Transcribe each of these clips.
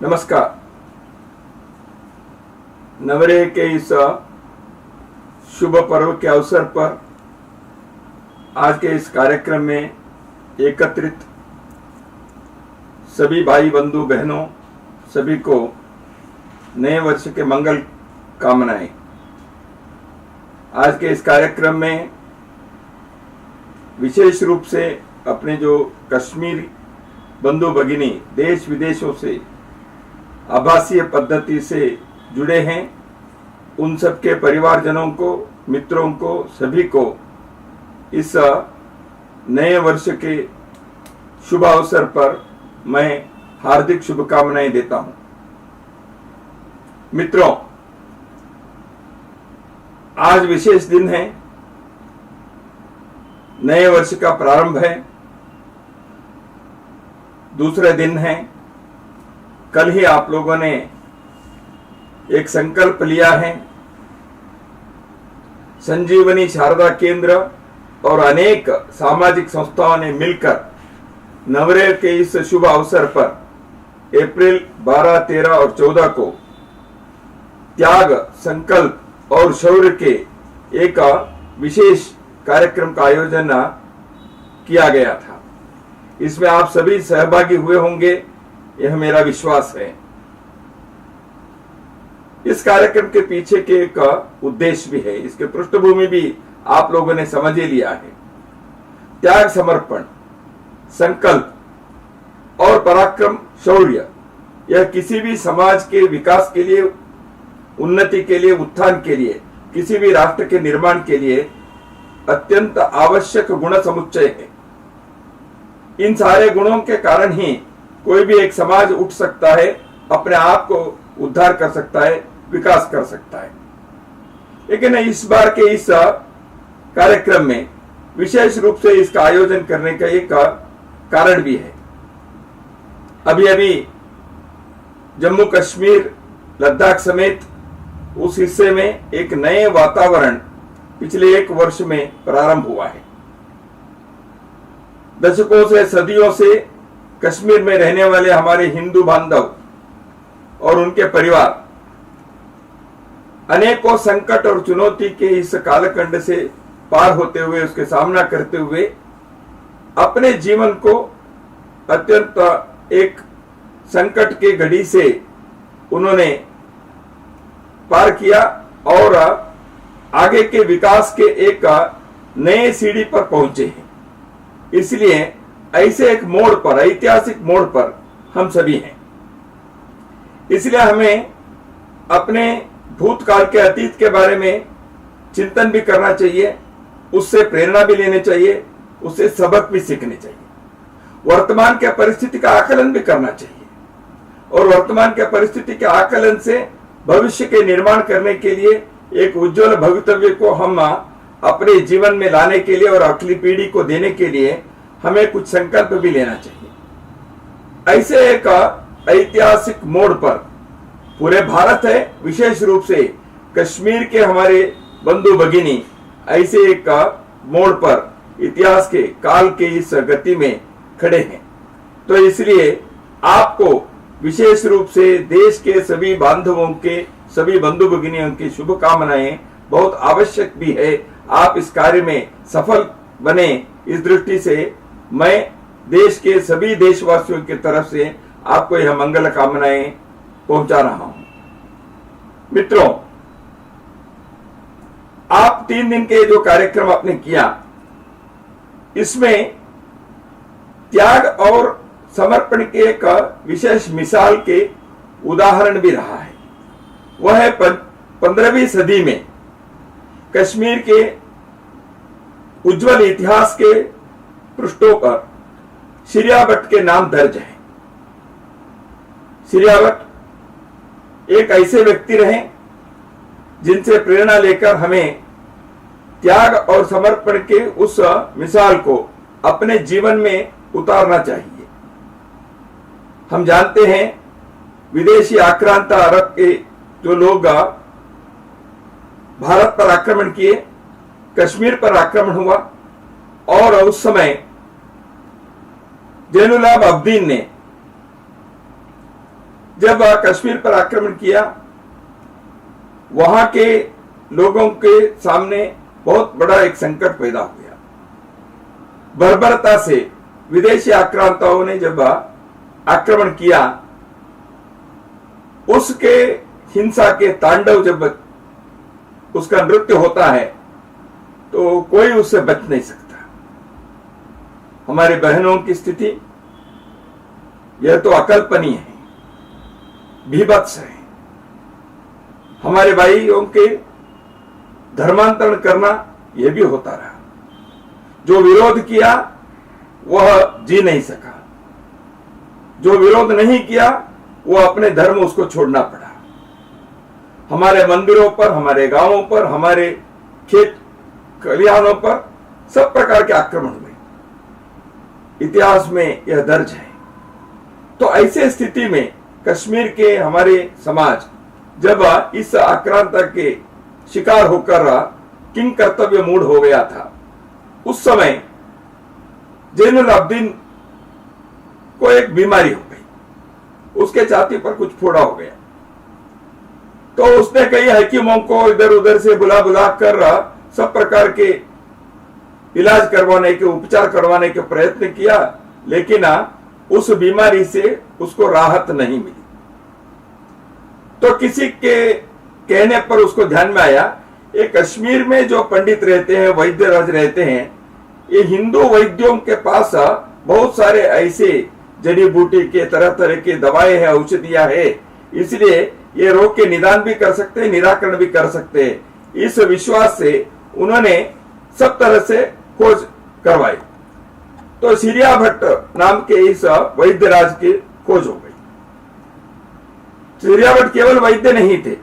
नमस्कार। नवरे के इस शुभ पर्व के अवसर पर आज के इस कार्यक्रम में एकत्रित सभी भाई बंधु बहनों सभी को नए वर्ष के मंगल कामनाएं। आज के इस कार्यक्रम में विशेष रूप से अपने जो कश्मीरी बंधु भगिनी देश विदेशों से आभासीय पद्धति से जुड़े हैं, उन सबके परिवारजनों को, मित्रों को, सभी को इस नए वर्ष के शुभ अवसर पर मैं हार्दिक शुभकामनाएं देता हूं। मित्रों, आज विशेष दिन है, नए वर्ष का प्रारंभ है, दूसरे दिन है। कल ही आप लोगों ने एक संकल्प लिया है। संजीवनी शारदा केंद्र और अनेक सामाजिक संस्थाओं ने मिलकर नवरेह के इस शुभ अवसर पर अप्रैल 12, 13 और 14 को त्याग, संकल्प और शौर्य के एक विशेष कार्यक्रम का आयोजन किया गया था। इसमें आप सभी सहभागी हुए होंगे, यह मेरा विश्वास है। इस कार्यक्रम के पीछे के एक उद्देश्य भी है, इसके पृष्ठभूमि भी आप लोगों ने समझ ही लिया है। त्याग, समर्पण, संकल्प और पराक्रम, शौर्य, यह किसी भी समाज के विकास के लिए, उन्नति के लिए, उत्थान के लिए, किसी भी राष्ट्र के निर्माण के लिए अत्यंत आवश्यक गुण समुच्चय है। इन सारे गुणों के कारण ही कोई भी एक समाज उठ सकता है, अपने आप को उद्धार कर सकता है, विकास कर सकता है। लेकिन इस बार के इस कार्यक्रम में विशेष रूप से इसका आयोजन करने का एक कारण भी है। अभी अभी जम्मू कश्मीर, लद्दाख समेत उस हिस्से में एक नए वातावरण पिछले एक वर्ष में प्रारंभ हुआ है। दशकों से, सदियों से कश्मीर में रहने वाले हमारे हिंदू बांधव और उनके परिवार अनेकों संकट और चुनौती के इस कालखंड से पार होते हुए, उसके सामना करते हुए अपने जीवन को अत्यंत एक संकट के घड़ी से उन्होंने पार किया और आगे के विकास के एक नए सीढ़ी पर पहुंचे हैं। इसलिए ऐसे एक मोड़ पर, ऐतिहासिक मोड़ पर हम सभी हैं। इसलिए हमें अपने भूतकाल के, अतीत के बारे में चिंतन भी करना चाहिए, उससे प्रेरणा भी लेनी चाहिए, उससे सबक भी सीखने चाहिए। वर्तमान के परिस्थिति का आकलन भी करना चाहिए और वर्तमान के परिस्थिति के आकलन से भविष्य के निर्माण करने के लिए एक उज्जवल भवितव्य को हम अपने जीवन में लाने के लिए और अगली पीढ़ी को देने के लिए हमें कुछ संकल्प भी लेना चाहिए। ऐसे एक ऐतिहासिक मोड़ पर पूरे भारत है, विशेष रूप से कश्मीर के हमारे बंधु भगिनी ऐसे एक मोड़ पर इतिहास के, काल के इस गति में खड़े हैं। तो इसलिए आपको विशेष रूप से देश के सभी बांधवों के, सभी बंधु भगिनियों की शुभकामनाएं बहुत आवश्यक भी है। आप इस कार्य में सफल बने, इस दृष्टि से मैं देश के सभी देशवासियों की तरफ से आपको यह मंगल कामनाएं पहुंचा रहा हूं। मित्रों, आप 3 दिन के जो कार्यक्रम आपने किया, इसमें त्याग और समर्पण के एक विशेष मिसाल के उदाहरण भी रहा है। वह है 15वीं सदी में कश्मीर के उज्जवल इतिहास के पृष्ठों पर शिरियावट के नाम दर्ज है। शिरियावट एक ऐसे व्यक्ति रहे जिनसे प्रेरणा लेकर हमें त्याग और समर्पण के उस मिसाल को अपने जीवन में उतारना चाहिए। हम जानते हैं विदेशी आक्रांता अरब के जो लोग भारत पर आक्रमण किए, कश्मीर पर आक्रमण हुआ और उस समय जैनुलाब्दीन ने जब कश्मीर पर आक्रमण किया, वहां के लोगों के सामने बहुत बड़ा एक संकट पैदा हो गया। बर्बरता से विदेशी आक्रांताओं ने जब आक्रमण किया, उसके हिंसा के तांडव जब उसका नृत्य होता है तो कोई उससे बच नहीं सकता। हमारी बहनों की स्थिति यह तो अकल्पनीय है, भीभत्स है। हमारे भाइयों के धर्मांतरण करना यह भी होता रहा। जो विरोध किया वह जी नहीं सका, जो विरोध नहीं किया वो अपने धर्म उसको छोड़ना पड़ा। हमारे मंदिरों पर, हमारे गांवों पर, हमारे खेत खलिहानों पर सब प्रकार के आक्रमण हुए। इतिहास में यह दर्ज है। तो ऐसे स्थिति में कश्मीर के हमारे समाज जब इस आक्रांता के शिकार होकर किंग कर्तव्य मूड हो गया था, उस समय जैनुल अब्दीन को एक बीमारी हो गई। उसके छाती पर कुछ फोड़ा हो गया। तो उसने कई हकीमों को इधर उधर से बुला बुला कर सब प्रकार के इलाज करवाने के, उपचार करवाने के प्रयत्न किया, लेकिन उस बीमारी से उसको राहत नहीं मिली। तो किसी के कहने पर उसको ध्यान में आया, ये कश्मीर में जो पंडित रहते हैं, वैद्यराज रहते हैं, ये हिंदू वैद्यों के पास बहुत सारे ऐसे जड़ी बूटी के तरह तरह की दवाएं हैं, औषधियां है, इसलिए ये रोग के निदान भी कर सकते हैं, निराकरण भी कर सकते हैं। इस विश्वास से उन्होंने सब तरह से खोज करवाई। तो सिरिया भट्ट नाम के इस वैद्यराज की खोज हो गई। सिरिया भट्ट केवल वैद्य नहीं थे,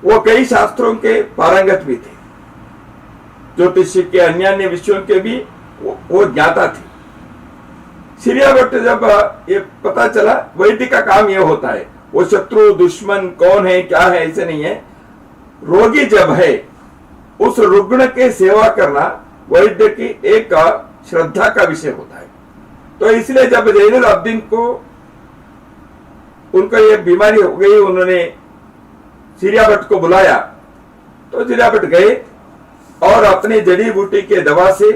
वो कई शास्त्रों के पारंगत भी थे। ज्योतिष के अन्य अन्य विषयों के भी वो ज्ञाता थे। सिरिया भट्ट जब ये पता चला, वैद्य का काम ये होता है, वो शत्रु दुश्मन कौन है क्या है ऐसे नहीं है, रोगी जब है उस रुग्ण के सेवा करना वैद्य की एक श्रद्धा का विषय होता है। तो इसलिए जब जैनुल अब्दीन को उनको ये बीमारी हो गई, उन्होंने सिरिया भट्ट को बुलाया। तो सिरिया भट्ट गए और अपनी जड़ी बूटी के दवा से,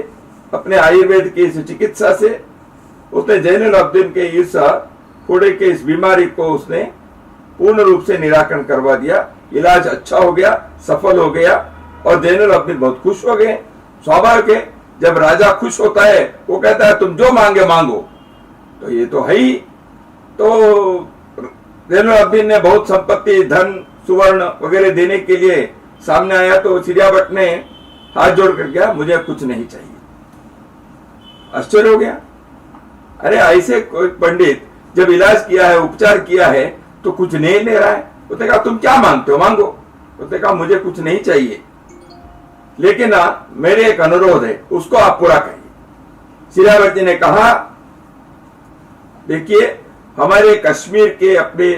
अपने आयुर्वेद की इस चिकित्सा से उसने जैनुल अब्दीन के इस फोड़े के इस बीमारी को उसने पूर्ण रूप से निराकरण करवा दिया। इलाज अच्छा हो गया, सफल हो गया और जैनुल अब्दीन बहुत खुश हो गए। स्वाभाविक है, जब राजा खुश होता है वो कहता है तुम जो मांगे मांगो, तो ये तो है ही। तो जैनुल अब्दीन ने बहुत संपत्ति, धन, सुवर्ण वगैरह देने के लिए सामने आया। तो सिरिया भट्ट ने हाथ जोड़ कर गया, मुझे कुछ नहीं चाहिए। आश्चर्य हो गया, अरे ऐसे कोई पंडित जब इलाज किया है, उपचार किया है, तो कुछ नहीं ले रहा है। उसने कहा तुम क्या मांगते हो, मांगो। उसने कहा मुझे कुछ नहीं चाहिए, लेकिन मेरे एक अनुरोध है, उसको आप पूरा करिए। सिरिया भट्ट ने कहा, देखिए हमारे कश्मीर के अपने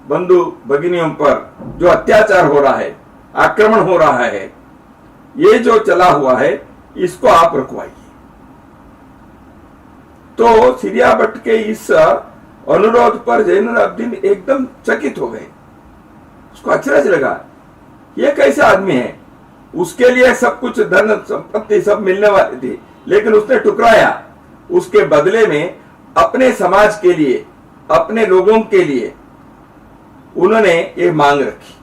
बंधु भगिनियों पर जो अत्याचार हो रहा है, आक्रमण हो रहा है, ये जो चला हुआ है, इसको आप रुकवाइए। तो सिरिया भट्ट के इस अनुरोध पर जैनुल अब्दीन एकदम चकित हो गए। उसको अचरज लगा, ये कैसे आदमी है, उसके लिए सब कुछ धन संपत्ति सब मिलने वाली थी, लेकिन उसने टुकराया। उसके बदले में अपने समाज के लिए, अपने लोगों के लिए उन्होंने ये मांग रखी।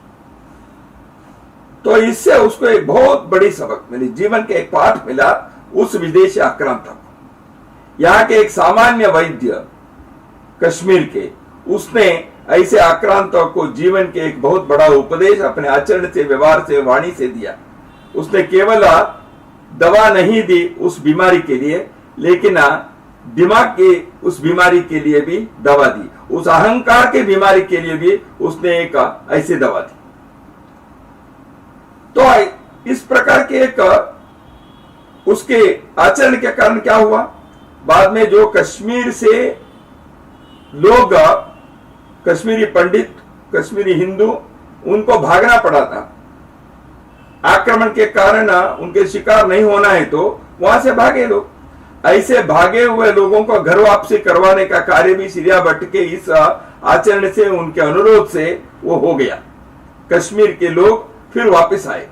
तो इससे उसको एक बहुत बड़ी सबक मिली, जीवन के एक पाठ मिला उस विदेशी आक्रांता को। यहाँ के एक सामान्य वैद्य कश्मीर के, उसने ऐसे आक्रांतों को जीवन के एक बहुत बड़ा उपदेश अपने आचरण से, व्यवहार से, वाणी से दिया। उसने केवल दवा नहीं दी उस बीमारी के लिए, लेकिन दिमाग की उस बीमारी के लिए भी दवा दी, उस अहंकार के बीमारी के लिए भी उसने एक ऐसी दवा दी। तो इस प्रकार के एक उसके आचरण के कारण क्या हुआ, बाद में जो कश्मीर से लोग, कश्मीरी पंडित, कश्मीरी हिंदू, उनको भागना पड़ा था। आक्रमण के कारण उनके शिकार नहीं होना है तो वहां से भागे लोग। ऐसे भागे हुए लोगों को घर वापसी करवाने का कार्य भी सिरिया भट्ट के इस आचरण से, उनके अनुरोध से वो हो गया। कश्मीर के लोग फिर वापस आए।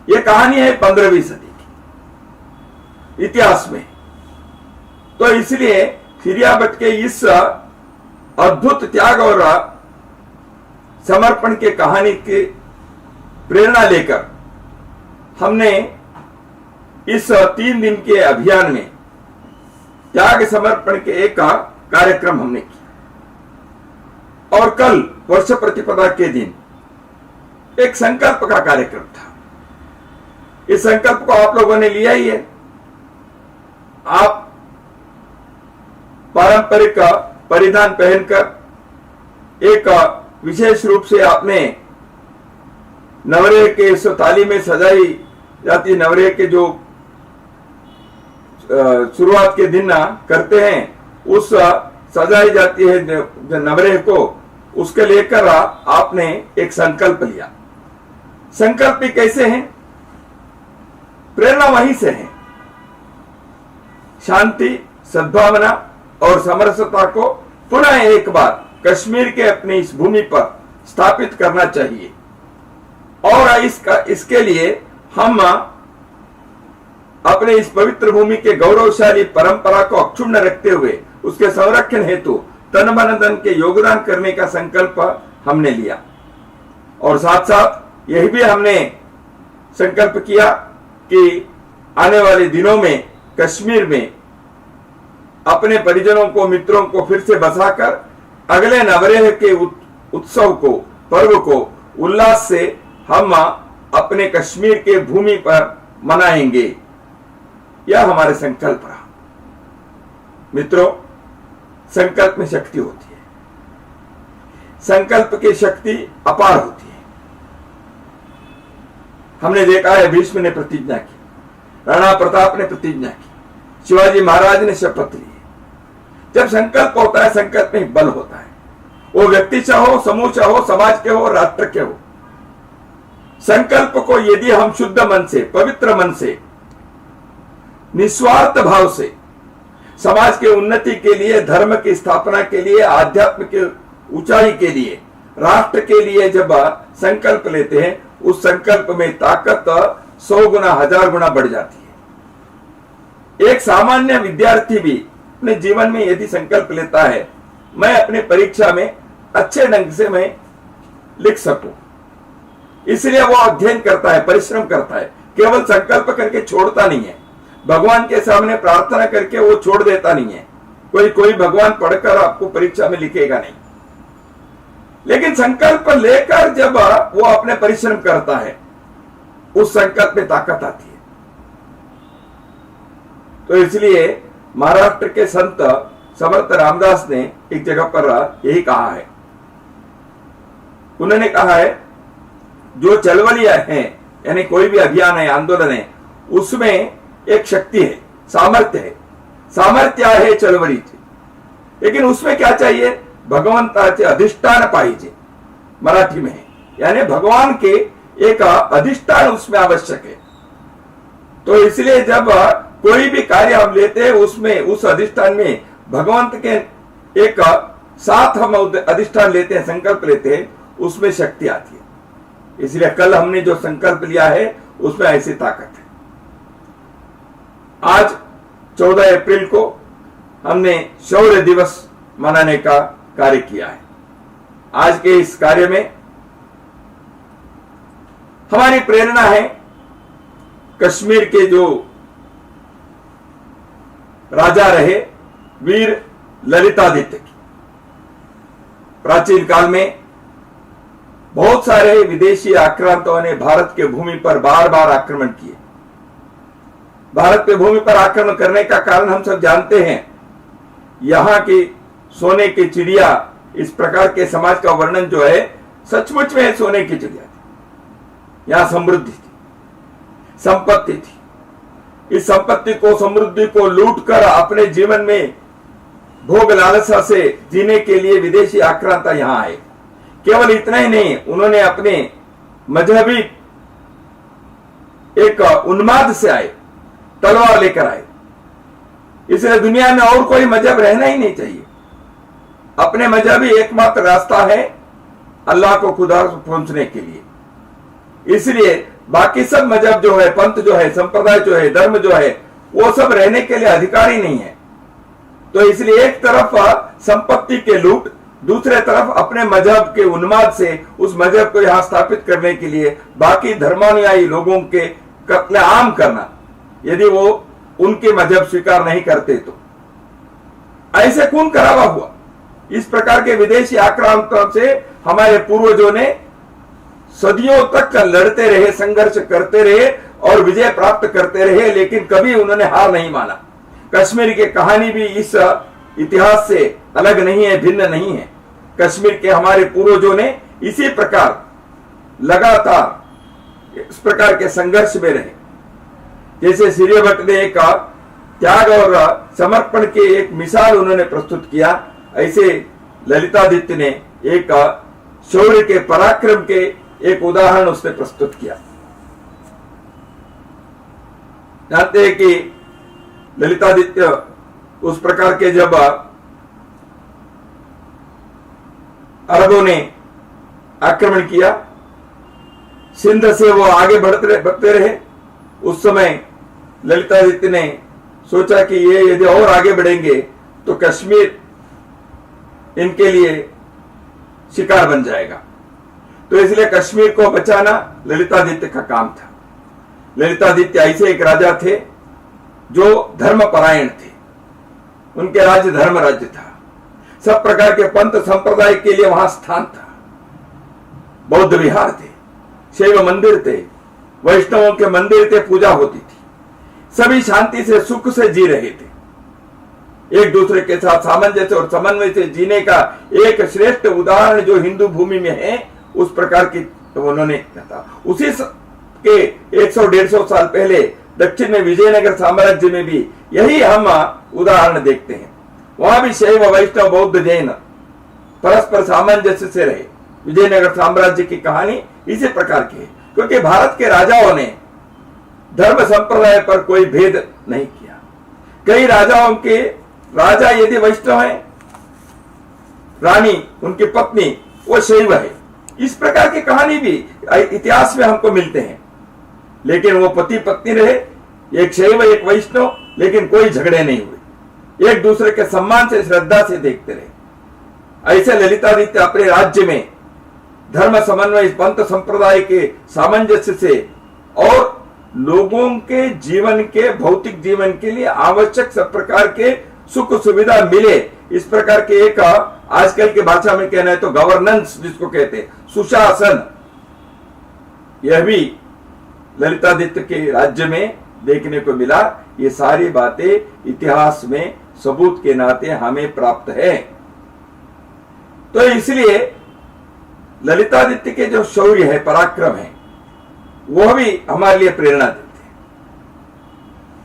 ये कहानी है 15वीं सदी की इतिहास में। तो इसलिए फिरिया भट्ट के इस अद्भुत त्याग और समर्पण के कहानी की प्रेरणा लेकर हमने इस 3 दिन के अभियान में त्याग समर्पण के एक कार्यक्रम हमने किया। और कल वर्ष प्रतिपदा के दिन एक संकल्प का कार्यक्रम था। इस संकल्प को आप लोगों ने लिया ही है। आप पारंपरिक परिधान पहनकर एक विशेष रूप से आपने नवरेह के इस ताली में सजाई जाती नवरेह के जो शुरुआत के दिन करते हैं, उस सजाई जाती है नवरेह को, उसके लेकर आपने एक संकल्प लिया। संकल्प भी कैसे हैं? प्रेरणा वहीं से है। शांति, सद्भावना और समरसता को पुनः एक बार कश्मीर के अपनी इस भूमि पर स्थापित करना चाहिए। और इसके लिए हम अपने इस पवित्र भूमि के गौरवशाली परंपरा को अक्षुण्ण रखते हुए उसके संरक्षण हेतु तन मन धन के योगदान करने का संकल्प हमने लिया। और साथ साथ यही भी हमने संकल्प किया कि आने वाले दिनों में कश्मीर में अपने परिजनों को, मित्रों को फिर से बसाकर अगले नवरेह के उत्सव को, पर्व को उल्लास से हम अपने कश्मीर के भूमि पर मनाएंगे। यह हमारे संकल्प रहा। मित्रों, संकल्प में शक्ति होती है। संकल्प की शक्ति अपार होती है। हमने देखा है, भीष्म ने प्रतिज्ञा की, राणा प्रताप ने प्रतिज्ञा की, शिवाजी महाराज ने शपथ ली। जब संकल्प होता है, संकल्प में बल होता है। वो व्यक्ति से हो, समूह से हो, समाज के हो, राष्ट्र के हो। संकल्प को यदि हम शुद्ध मन से, पवित्र मन से, निस्वार्थ भाव से समाज के उन्नति के लिए, धर्म की स्थापना के लिए, आध्यात्म के ऊंचाई के लिए, राष्ट्र के लिए जब संकल्प लेते हैं, उस संकल्प में ताकत 100 गुना, 1000 गुना बढ़ जाती है। एक सामान्य विद्यार्थी भी अपने जीवन में यदि संकल्प लेता है, मैं अपने परीक्षा में अच्छे ढंग से मैं लिख सकूं, इसलिए वो अध्ययन करता है, परिश्रम करता है। केवल संकल्प करके छोड़ता नहीं है। भगवान के सामने प्रार्थना करके वो छोड़ देता नहीं है। कोई भगवान पढ़कर आपको परीक्षा में लिखेगा नहीं, लेकिन संकल्प लेकर जब वो अपने परिश्रम करता है, उस संकल्प में ताकत आती है। तो इसलिए महाराष्ट्र के संत समर्थ रामदास ने एक जगह पर यही कहा है। उन्होंने कहा है, जो चळवळियां हैं, यानी कोई भी अभियान है, आंदोलन है, उसमें एक शक्ति है, सामर्थ्य है, सामर्थ्य आहे चळवळीचे, लेकिन उसमें क्या चाहिए? भगवंताचे अधिष्ठान पाहिजे, मराठी में है, यानी भगवान के एक अधिष्ठान उसमें आवश्यक है। तो इसलिए जब कोई भी कार्य हम लेते हैं, उसमें उस अधिष्ठान में भगवंत के एक साथ हम अधिष्ठान लेते हैं, संकल्प लेते हैं, उसमें शक्ति आती है। इसलिए कल हमने जो संकल्प लिया है, उसमें ऐसी ताकत है। आज 14 अप्रैल को हमने शौर्य दिवस मनाने का कार्य किया है। आज के इस कार्य में हमारी प्रेरणा है कश्मीर के जो राजा रहे वीर ललितादित्य की। प्राचीन काल में बहुत सारे विदेशी आक्रांतों ने भारत के भूमि पर बार बार आक्रमण किए। भारत के भूमि पर आक्रमण करने का कारण हम सब जानते हैं। यहां की सोने की चिड़िया, इस प्रकार के समाज का वर्णन जो है, सचमुच में सोने की चिड़िया थी। यहां समृद्धि थी, संपत्ति थी। इस संपत्ति को, समृद्धि को लूट कर अपने जीवन में भोग लालसा से जीने के लिए विदेशी आक्रांता यहां आए। केवल इतना ही नहीं, उन्होंने अपने मजहबी एक उन्माद से आए, तलवार लेकर आए। इसलिए दुनिया में और कोई मजहब रहना ही नहीं चाहिए। अपने मजहबी एकमात्र रास्ता है अल्लाह को खुदा पहुंचने के लिए। इसलिए बाकी सब मजहब जो है, पंथ जो है, संप्रदाय जो है, धर्म जो है, वो सब रहने के लिए अधिकारी नहीं है। तो इसलिए एक तरफ संपत्ति के लूट, दूसरे तरफ अपने मजहब के उन्माद से उस मजहब को यहां स्थापित करने के लिए बाकी धर्मानुयायी लोगों के कत्लेआम करना, यदि वो उनके मजहब स्वीकार नहीं करते तो ऐसे खून खराबा हुआ। इस प्रकार के विदेशी आक्रामकों से हमारे पूर्वजों ने सदियों तक लड़ते रहे, संघर्ष करते रहे और विजय प्राप्त करते रहे, लेकिन कभी उन्होंने हार नहीं माना। कश्मीर की कहानी भी इस इतिहास से अलग नहीं है, भिन्न नहीं है। कश्मीर के हमारे पूर्वजों ने इसी प्रकार लगातार इस प्रकार के संघर्ष में रहे। जैसे सूर्यभट्ट ने एक त्याग और समर्पण के एक मिसाल उन्होंने प्रस्तुत किया, ऐसे ललितादित्य ने एक शौर्य के, पराक्रम के एक उदाहरण उसने प्रस्तुत किया। जानते हैं कि ललितादित्य उस प्रकार के जब अरबों ने आक्रमण किया, सिंध से वो आगे बढ़ते रहे, उस समय ललितादित्य ने सोचा कि ये यदि और आगे बढ़ेंगे तो कश्मीर इनके लिए शिकार बन जाएगा। तो इसलिए कश्मीर को बचाना ललितादित्य का काम था। ललितादित्य ऐसे एक राजा थे जो धर्मपरायण थे, उनके राज्य धर्म राज्य था। सब प्रकार के पंथ संप्रदाय के लिए वहां स्थान था। बौद्ध विहार थे, शैव मंदिर थे, वैष्णवों के मंदिर थे, पूजा होती थी। सभी शांति से, सुख से जी रहे थे। एक दूसरे के साथ सामंजस्य और समन्वय से जीने का एक श्रेष्ठ उदाहरण जो हिंदू भूमि में है, उस प्रकार की तो उन्होंने कहा। उसी के 100-150 साल पहले दक्षिण में विजयनगर साम्राज्य में भी यही हम उदाहरण देखते हैं। वहां भी शैव, वैष्णव, बौद्ध, जैन परस्पर सामंजस्य से रहे। विजयनगर साम्राज्य की कहानी इसी प्रकार की है, क्योंकि भारत के राजाओं ने धर्म संप्रदाय पर कोई भेद नहीं किया। कई राजाओं के राजा यदि वैष्णव है, रानी उनकी पत्नी वो शैव है, इस प्रकार की कहानी भी इतिहास में हमको मिलते हैं। लेकिन वो पति पत्नी रहे, एक शैव एक वैष्णव, लेकिन कोई झगड़े नहीं हुए, एक दूसरे के सम्मान से, श्रद्धा से देखते रहे। ऐसे ललितादित्य अपने राज्य में धर्म समन्वय, पंथ संप्रदाय के सामंजस्य से और लोगों के जीवन के, भौतिक जीवन के लिए आवश्यक सब प्रकार के सुख सुविधा मिले, इस प्रकार के एक आजकल की भाषा में कहना है तो गवर्नेंस जिसको कहते हैं, सुशासन, यह भी ललितादित्य के राज्य में देखने को मिला। ये सारी बातें इतिहास में सबूत के नाते हमें प्राप्त है। तो इसलिए ललितादित्य के जो शौर्य है, पराक्रम है, वह भी हमारे लिए प्रेरणा देते हैं।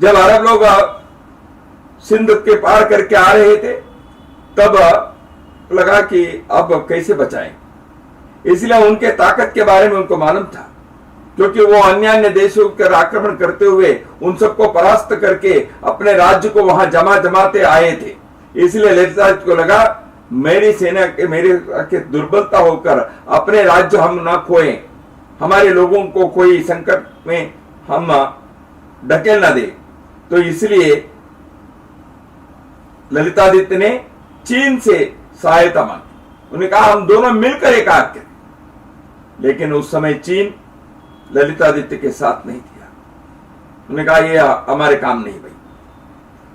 जब अरब लोग सिंध के पार करके आ रहे थे, तब लगा कि अब कैसे बचाएं। इसलिए उनके ताकत के बारे में उनको मालूम था, क्योंकि वो अन्य देशों पर आक्रमण करते हुए उन सबको परास्त करके अपने राज्य को वहां जमाते आए थे। इसलिए ललितादित्य को लगा मेरी सेना के, मेरे दुर्बलता होकर अपने राज्य हम ना खोएं, हमारे लोगों को कोई संकट में हम ढकेल ना दे। तो इसलिए ललितादित्य ने चीन से सहायता मांगी। उन्होंने कहा हम दोनों मिलकर एक आग करें, लेकिन उस समय चीन ललितादित्य के साथ नहीं दिया। उन्होंने कहा ये हमारे काम नहीं भाई।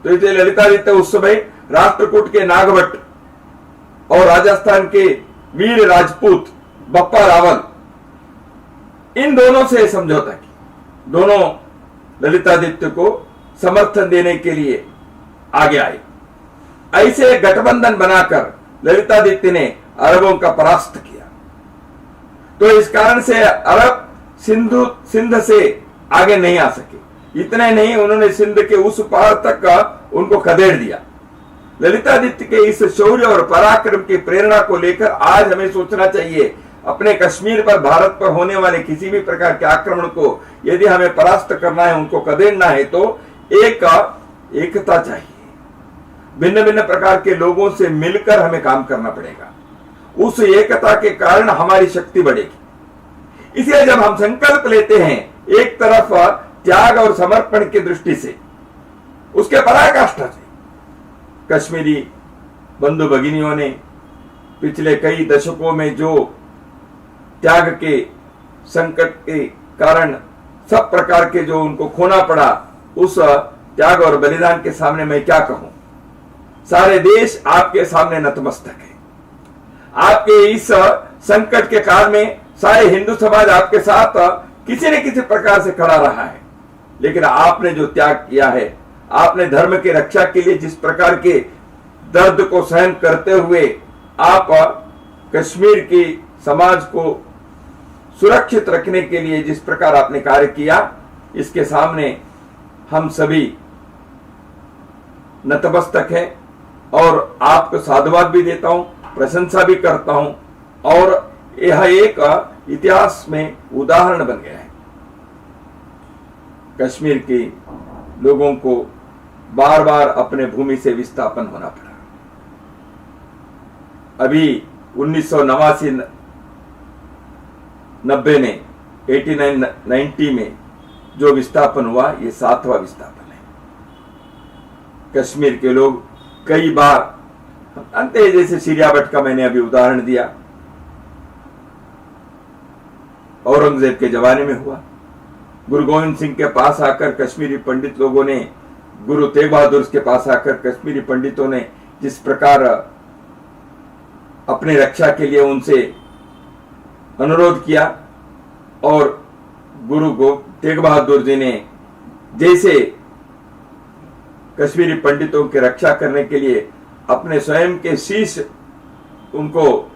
तो इसलिए ललितादित्य उस समय राष्ट्रकूट के नागभट्ट और राजस्थान के वीर राजपूत बप्पा रावल, इन दोनों से समझौता की। दोनों ललितादित्य को समर्थन देने के लिए आगे आए। ऐसे गठबंधन बनाकर ललितादित्य ने अरबों का परास्त किया। तो इस कारण से अरब सिंध से आगे नहीं आ सके। इतने नहीं, उन्होंने सिंध के उस पार तक का उनको खदेड़ दिया। ललितादित्य के इस शौर्य और पराक्रम की प्रेरणा को लेकर आज हमें सोचना चाहिए, अपने कश्मीर पर, भारत पर होने वाले किसी भी प्रकार के आक्रमण को यदि हमें परास्त करना है, उनको खदेड़ना है, तो एकता चाहिए। भिन्न भिन्न प्रकार के लोगों से मिलकर हमें काम करना पड़ेगा। उस एकता के कारण हमारी शक्ति बढ़ेगी। इसलिए जब हम संकल्प लेते हैं एक तरफ त्याग और समर्पण की दृष्टि से, उसके पराकाष्ठा से, कश्मीरी बंधु भगिनियों ने पिछले कई दशकों में जो त्याग के संकट के कारण सब प्रकार के जो उनको खोना पड़ा, उस त्याग और बलिदान के सामने मैं क्या कहूं। सारे देश आपके सामने नतमस्तक है। आपके इस संकट के काल में सारे हिंदू समाज आपके साथ किसी न किसी प्रकार से खड़ा रहा है। लेकिन आपने जो त्याग किया है, आपने धर्म की रक्षा के लिए जिस प्रकार के दर्द को सहन करते हुए आप कश्मीर की समाज को सुरक्षित रखने के लिए जिस प्रकार आपने कार्य किया, इसके सामने हम सभी नतमस्तक हैं और आपको साधुवाद भी देता हूं, प्रशंसा भी करता हूं। और यह एक इतिहास में उदाहरण बन गया है। कश्मीर के लोगों को बार बार अपने भूमि से विस्थापन होना पड़ा। अभी 1989-90 में 89-90 में जो विस्थापन हुआ, ये 7वां विस्थापन है। कश्मीर के लोग कई बार अंते, जैसे सीरिया भट्ट का मैंने अभी उदाहरण दिया, औरंगजेब के जमाने में हुआ। गुरु गोविंद सिंह के पास आकर कश्मीरी पंडित लोगों ने, गुरु तेग बहादुर के पास आकर कश्मीरी पंडितों ने जिस प्रकार अपने रक्षा के लिए उनसे अनुरोध किया, और गुरु तेग बहादुर जी ने जैसे कश्मीरी पंडितों की रक्षा करने के लिए अपने स्वयं के शीश उनको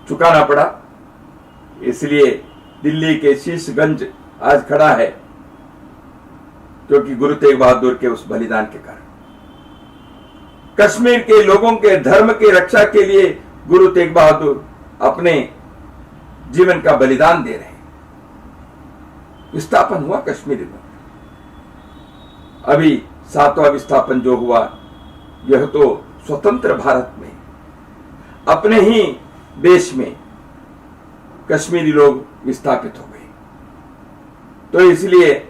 चुकाना पड़ा। इसलिए दिल्ली के शीशगंज आज खड़ा है, क्योंकि गुरु तेग बहादुर के उस बलिदान के कारण। कश्मीर के लोगों के धर्म की रक्षा के लिए गुरु तेग बहादुर अपने जीवन का बलिदान दे रहे हैं। विस्थापन हुआ कश्मीर में। अभी 7वां विस्थापन जो हुआ, यह तो स्वतंत्र भारत में अपने ही देश में कश्मीरी लोग विस्थापित हो गए। तो इसलिए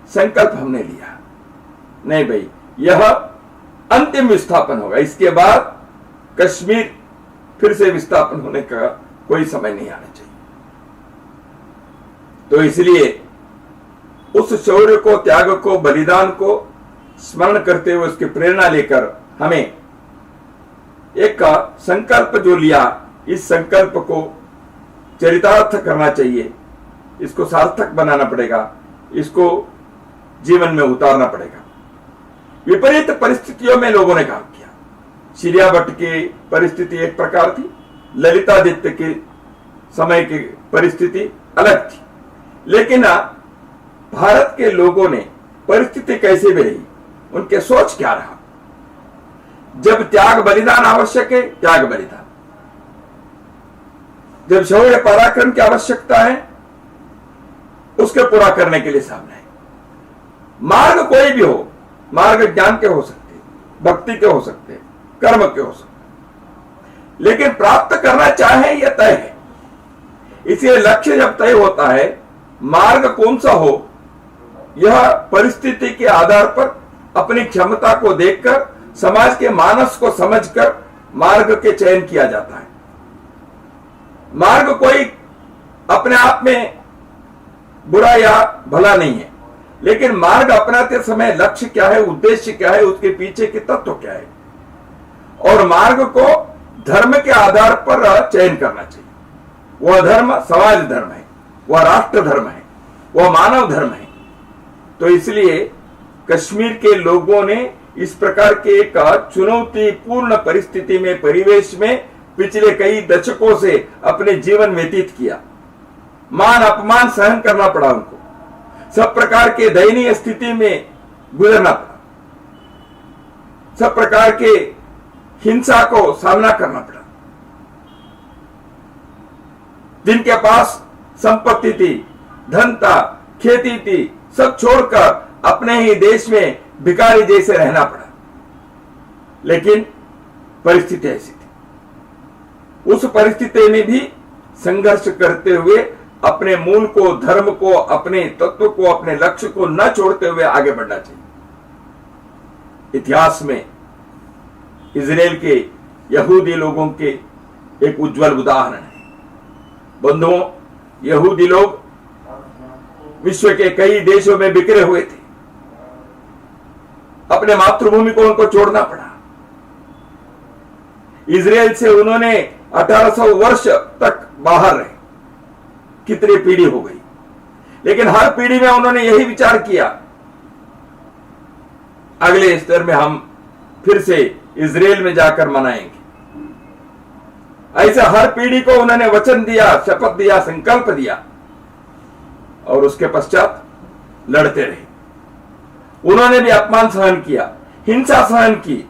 संकल्प हमने लिया, नहीं भाई, यह अंतिम विस्थापन होगा। इसके बाद कश्मीर फिर से विस्थापन होने का कोई समय नहीं आना चाहिए। तो इसलिए उस शौर्य को, त्याग को, बलिदान को स्मरण करते हुए उसकी प्रेरणा लेकर हमें एक संकल्प जो लिया, इस संकल्प को चरितार्थ करना चाहिए। इसको सार्थक बनाना पड़ेगा, इसको जीवन में उतारना पड़ेगा। विपरीत परिस्थितियों में लोगों ने काम किया। सीरिया भट्ट की परिस्थिति एक प्रकार थी, ललितादित्य के समय की परिस्थिति अलग थी। लेकिन भारत के लोगों ने परिस्थिति कैसे भी रही, उनके सोच क्या रहा। जब त्याग बलिदान आवश्यक है, त्याग बलिदान। जब शौर्य पराक्रम की आवश्यकता है, उसके पूरा करने के लिए सामने है। मार्ग कोई भी हो, मार्ग ज्ञान के हो सकते, भक्ति के हो सकते, कर्म के हो सकते, लेकिन प्राप्त करना चाहे यह तय है। इसलिए लक्ष्य जब तय होता है, मार्ग कौन सा हो, यह परिस्थिति के आधार पर अपनी क्षमता को देखकर, समाज के मानस को समझकर मार्ग के चयन किया जाता है। मार्ग कोई अपने आप में बुरा या भला नहीं है, लेकिन मार्ग अपनाते समय लक्ष्य क्या है, उद्देश्य क्या है, उसके पीछे के तत्व क्या है, और मार्ग को धर्म के आधार पर चयन करना चाहिए। वह धर्म समाज धर्म है, वह राष्ट्र धर्म है, वह मानव धर्म है। तो इसलिए कश्मीर के लोगों ने इस प्रकार के एक चुनौतीपूर्ण परिस्थिति में, परिवेश में पिछले कई दशकों से अपने जीवन व्यतीत किया। मान अपमान सहन करना पड़ा उनको, सब प्रकार के दयनीय स्थिति में गुजरना पड़ा, सब प्रकार के हिंसा को सामना करना पड़ा। जिनके पास संपत्ति थी, धन था, खेती थी, सब छोड़कर अपने ही देश में भिखारी जैसे रहना पड़ा। लेकिन परिस्थिति ऐसी थी। उस परिस्थिति में भी संघर्ष करते हुए अपने मूल को, धर्म को, अपने तत्व को, अपने लक्ष्य को न छोड़ते हुए आगे बढ़ना चाहिए। इतिहास में इजराइल के यहूदी लोगों के एक उज्जवल उदाहरण है। बंधुओं, यहूदी लोग विश्व के कई देशों में बिखरे हुए थे। अपने मातृभूमि को उनको छोड़ना पड़ा। इजराइल से उन्होंने 1800 वर्ष तक बाहर रहे। कितनी पीढ़ी हो गई, लेकिन हर पीढ़ी में उन्होंने यही विचार किया, अगले स्तर में हम फिर से इजराइल में जाकर मनाएंगे। ऐसा हर पीढ़ी को उन्होंने वचन दिया, शपथ दिया, संकल्प दिया, और उसके पश्चात लड़ते रहे। उन्होंने भी अपमान सहन किया, हिंसा सहन की,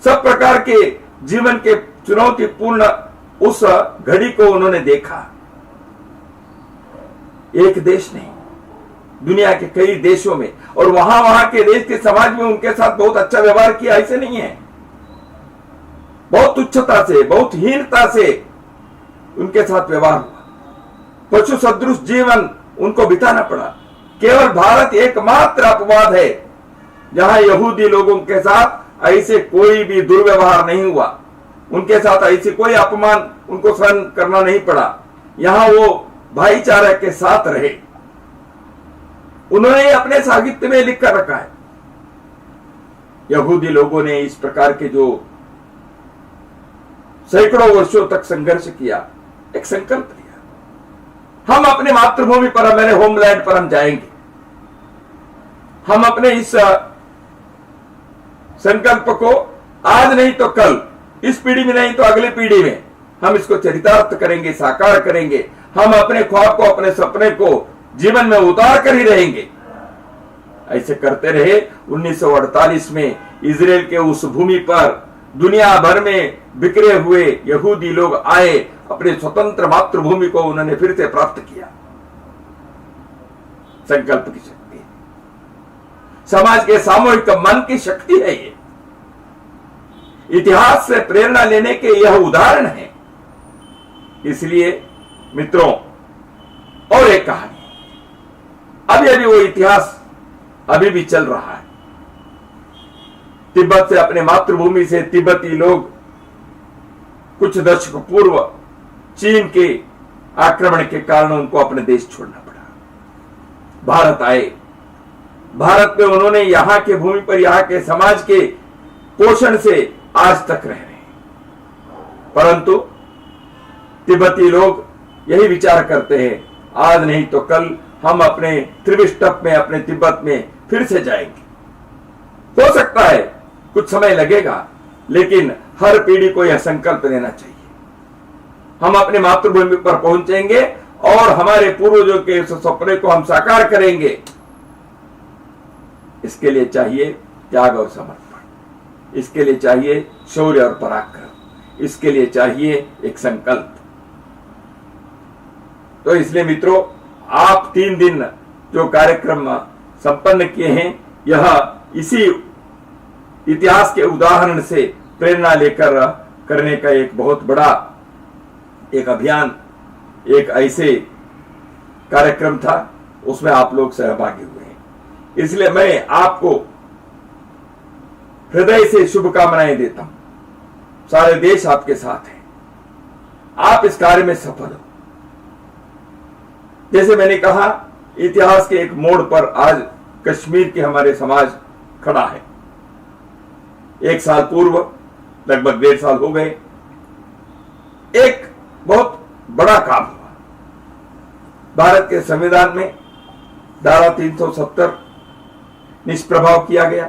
सब प्रकार के जीवन के चुनौतीपूर्ण उस घड़ी को उन्होंने देखा। एक देश नहीं, दुनिया के कई देशों में, और वहां के देश के समाज में उनके साथ बहुत अच्छा व्यवहार किया, ऐसे नहीं है। बहुत तुच्छता से, बहुत हीनता से उनके साथ व्यवहार हुआ। पशु सदृश जीवन उनको बिताना पड़ा। केवल भारत एकमात्र अपवाद है जहां यहूदी लोगों के साथ ऐसे कोई भी दुर्व्यवहार नहीं हुआ, उनके साथ ऐसी कोई अपमान उनको सहन करना नहीं पड़ा। यहां वो भाईचारे के साथ रहे। उन्होंने अपने साहित्य में लिख कर रखा है। यहूदी लोगों ने इस प्रकार के जो सैकड़ों वर्षों तक संघर्ष किया, एक संकल्प लिया, हम अपने मातृभूमि पर, मेरे होमलैंड पर हम जाएंगे। हम अपने इस संकल्प को आज नहीं तो कल, इस पीढ़ी में नहीं तो अगली पीढ़ी में हम इसको चरितार्थ करेंगे, साकार करेंगे। हम अपने ख्वाब को, अपने सपने को जीवन में उतार कर ही रहेंगे। ऐसे करते रहे। 1948 में इजराइल के उस भूमि पर दुनिया भर में बिखरे हुए यहूदी लोग आए। अपने स्वतंत्र मातृभूमि को उन्होंने फिर से प्राप्त किया। संकल्प की शक्ति है, समाज के सामूहिक मन की शक्ति है। ये इतिहास से प्रेरणा लेने के यह उदाहरण है। इसलिए मित्रों, और एक कहानी, अभी वो इतिहास अभी भी चल रहा है। तिब्बत से, अपने मातृभूमि से तिब्बती लोग कुछ दशक पूर्व चीन के आक्रमण के कारण उनको अपने देश छोड़ना पड़ा। भारत आए। भारत में उन्होंने यहां के भूमि पर, यहां के समाज के पोषण से आज तक रह रहे हैं। परंतु तिब्बती लोग यही विचार करते हैं, आज नहीं तो कल हम अपने त्रिविष्टप में, अपने तिब्बत में फिर से जाएंगे। हो सकता है कुछ समय लगेगा, लेकिन हर पीढ़ी को यह संकल्प लेना चाहिए, हम अपने मातृभूमि पर पहुंचेंगे और हमारे पूर्वजों के उस सपने को हम साकार करेंगे। इसके लिए चाहिए त्याग और समर्पण, इसके लिए चाहिए शौर्य और पराक्रम, इसके लिए चाहिए एक संकल्प। तो इसलिए मित्रों, आप 3 दिन जो कार्यक्रम संपन्न किए हैं, यह इसी इतिहास के उदाहरण से प्रेरणा लेकर करने का एक बहुत बड़ा एक अभियान, एक ऐसे कार्यक्रम था, उसमें आप लोग सहभागी हुए हैं। इसलिए मैं आपको हृदय से शुभकामनाएं देता हूं। सारे देश आपके साथ है, आप इस कार्य में सफल हो। जैसे मैंने कहा, इतिहास के एक मोड़ पर आज कश्मीर के हमारे समाज खड़ा है। 1 साल पूर्व, लगभग 1.5 साल हो गए, एक बहुत बड़ा काम हुआ। भारत के संविधान में धारा 370 निष्प्रभाव किया गया,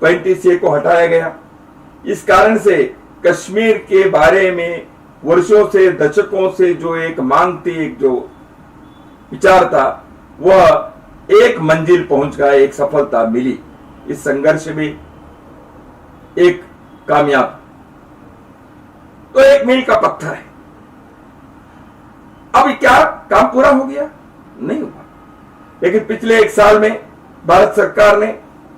35A को हटाया गया। इस कारण से कश्मीर के बारे में वर्षों से, दशकों से जो एक मांग थी, एक जो विचार था, वह एक मंजिल पहुंच गया, एक सफलता मिली। इस संघर्ष में एक कामयाब, तो एक मील का पत्थर है। अब क्या काम पूरा हो गया? नहीं हुआ। लेकिन पिछले 1 साल में भारत सरकार ने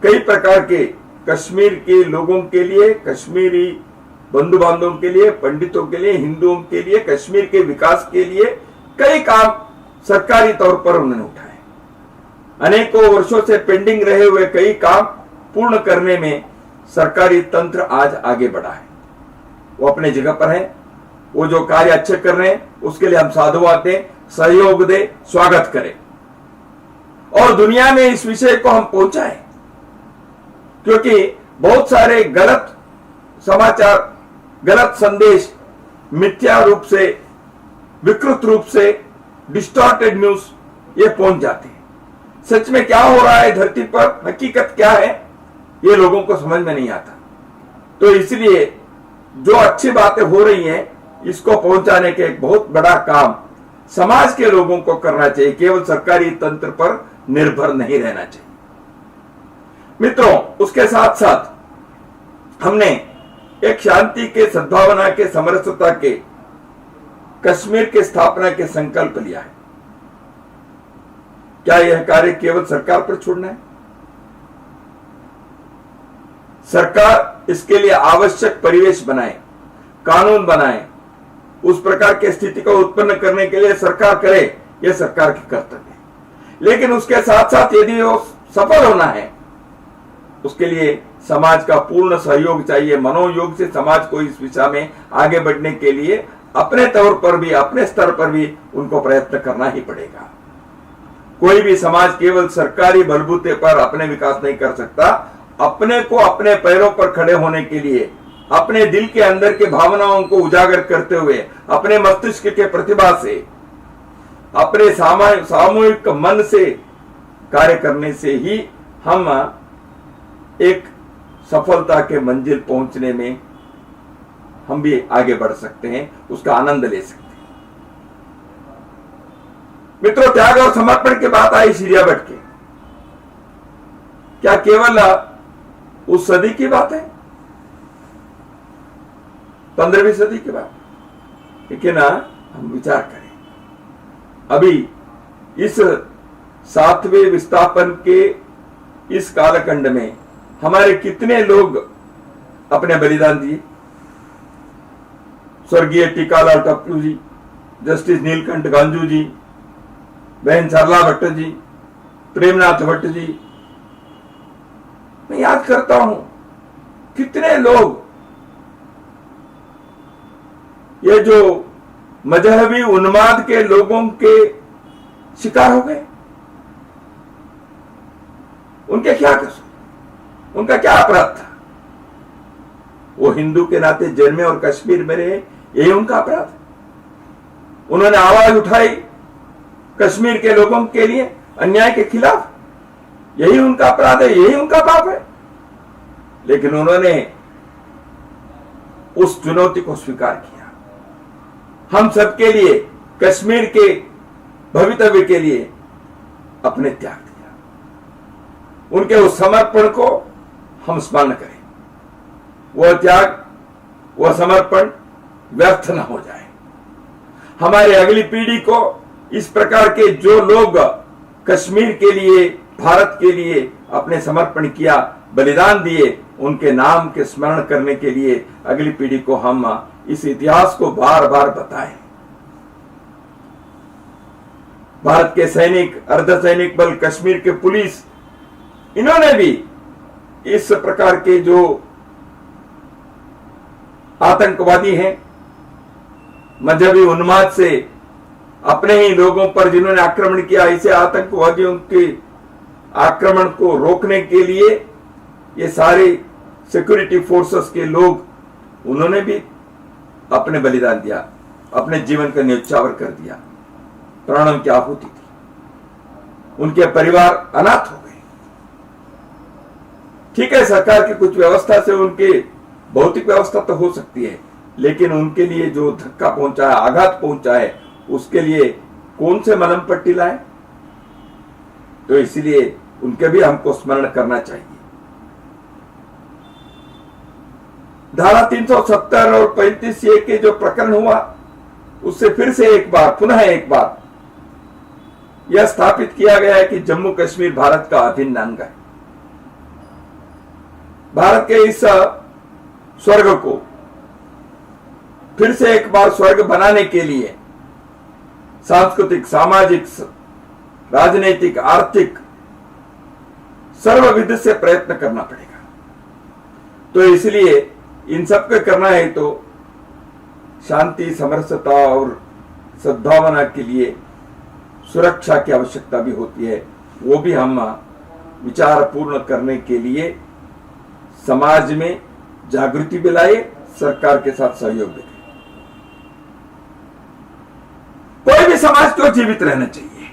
कई प्रकार के कश्मीर के लोगों के लिए, कश्मीरी बंधु बांधवों के लिए, पंडितों के लिए, हिंदुओं के लिए, कश्मीर के विकास के लिए कई काम सरकारी तौर पर उन्होंने उठाए। अनेकों वर्षों से पेंडिंग रहे हुए कई काम पूर्ण करने में सरकारी तंत्र आज आगे बढ़ा है। वो अपने जगह पर है। वो जो कार्य अच्छे कर रहे हैं उसके लिए हम साधुवाद दें, सहयोग दें, स्वागत करें और दुनिया में इस विषय को हम पहुंचाएं, क्योंकि बहुत सारे गलत समाचार, गलत संदेश मिथ्या रूप से, विकृत रूप से, डिस्टॉर्टेड न्यूज ये पहुंच जाते हैं। सच में क्या हो रहा है धरती पर, हकीकत क्या है, ये लोगों को समझ में नहीं आता। तो इसलिए जो अच्छी बातें हो रही हैं इसको पहुंचाने के एक बहुत बड़ा काम समाज के लोगों को करना चाहिए, केवल सरकारी तंत्र पर निर्भर नहीं रहना चाहिए। मित्रों, उसके साथ साथ हमने एक शांति के, सद्भावना के, समरसता के कश्मीर के स्थापना के संकल्प लिया है। क्या यह कार्य केवल सरकार पर छोड़ना है? सरकार इसके लिए आवश्यक परिवेश बनाए, कानून बनाए, उस प्रकार की स्थिति को उत्पन्न करने के लिए सरकार करे, यह सरकार की कर्तव्य है। लेकिन उसके साथ साथ यदि वो सफल होना है उसके लिए समाज का पूर्ण सहयोग चाहिए। मनोयोग से समाज को इस दिशा में आगे बढ़ने के लिए अपने तौर पर भी, अपने स्तर पर भी उनको प्रयत्न करना ही पड़ेगा। कोई भी समाज केवल सरकारी बलबूते पर अपने विकास नहीं कर सकता। अपने को अपने पैरों पर खड़े होने के लिए, अपने दिल के अंदर के भावनाओं को उजागर करते हुए, अपने मस्तिष्क के प्रतिभा से, अपने सामूहिक मन से कार्य करने से ही हम एक सफलता के मंजिल पहुंचने में हम भी आगे बढ़ सकते हैं, उसका आनंद ले सकते हैं। मित्रों, त्याग और समर्पण की बात आई सीरिया बट के, क्या केवल उस सदी की बात है, 15वीं सदी की बात? लेकिन हम विचार करें, अभी इस 7वें विस्थापन के इस कालखंड में हमारे कितने लोग अपने बलिदान दिए। स्वर्गीय टीकालाल टप्पू जी, जस्टिस नीलकंठ गांजू जी, बहन सरला भट्ट जी, प्रेमनाथ भट्ट जी, मैं याद करता हूं कितने लोग ये जो मजहबी उन्माद के लोगों के शिकार हो गए। उनके क्या कसूर, उनका क्या अपराध था? वो हिंदू के नाते जन्मे और कश्मीर में रहे, यही उनका अपराध। उन्होंने आवाज उठाई कश्मीर के लोगों के लिए अन्याय के खिलाफ, यही उनका अपराध है, यही उनका पाप है। लेकिन उन्होंने उस चुनौती को स्वीकार किया। हम सबके लिए, कश्मीर के भवितव्य के लिए अपने त्याग दिया। उनके उस समर्पण को हम स्मरण करें। वह त्याग, वह समर्पण व्यर्थ न हो जाए। हमारे अगली पीढ़ी को इस प्रकार के जो लोग कश्मीर के लिए, भारत के लिए अपने समर्पण किया, बलिदान दिए, उनके नाम के स्मरण करने के लिए अगली पीढ़ी को हम इस इतिहास को बार बार बताएं। भारत के सैनिक, अर्धसैनिक बल, कश्मीर के पुलिस, इन्होंने भी इस प्रकार के जो आतंकवादी हैं, मजहबी उन्माद से अपने ही लोगों पर जिन्होंने आक्रमण किया, ऐसे आतंकवादियों के आक्रमण को रोकने के लिए ये सारे सिक्योरिटी फोर्सेस के लोग, उन्होंने भी अपने बलिदान दिया, अपने जीवन का न्यौछावर कर दिया, प्राणों की आहुति दी। उनके परिवार अनाथ हो गए। ठीक है, सरकार की कुछ व्यवस्था से उनके भौतिक व्यवस्था तो हो सकती है, लेकिन उनके लिए जो धक्का पहुंचा है, आघात पहुंचा है, उसके लिए कौन से मलहम पट्टी लाए? तो इसलिए उनके भी हमको स्मरण करना चाहिए। धारा 370 और 35A के जो प्रकरण हुआ, उससे फिर से एक बार, पुनः एक बार यह स्थापित किया गया है कि जम्मू कश्मीर भारत का अभिन्न अंग है। भारत के इस स्वर्ग को फिर से एक बार स्वर्ग बनाने के लिए सांस्कृतिक, सामाजिक, राजनीतिक, आर्थिक सर्वविध से प्रयत्न करना पड़ेगा। तो इसलिए इन सब का करना है तो शांति, समरसता और सद्भावना के लिए सुरक्षा की आवश्यकता भी होती है। वो भी हम विचार पूर्ण करने के लिए समाज में जागृति भी लाए, सरकार के साथ सहयोग भी करें। कोई भी समाज को जीवित रहना चाहिए।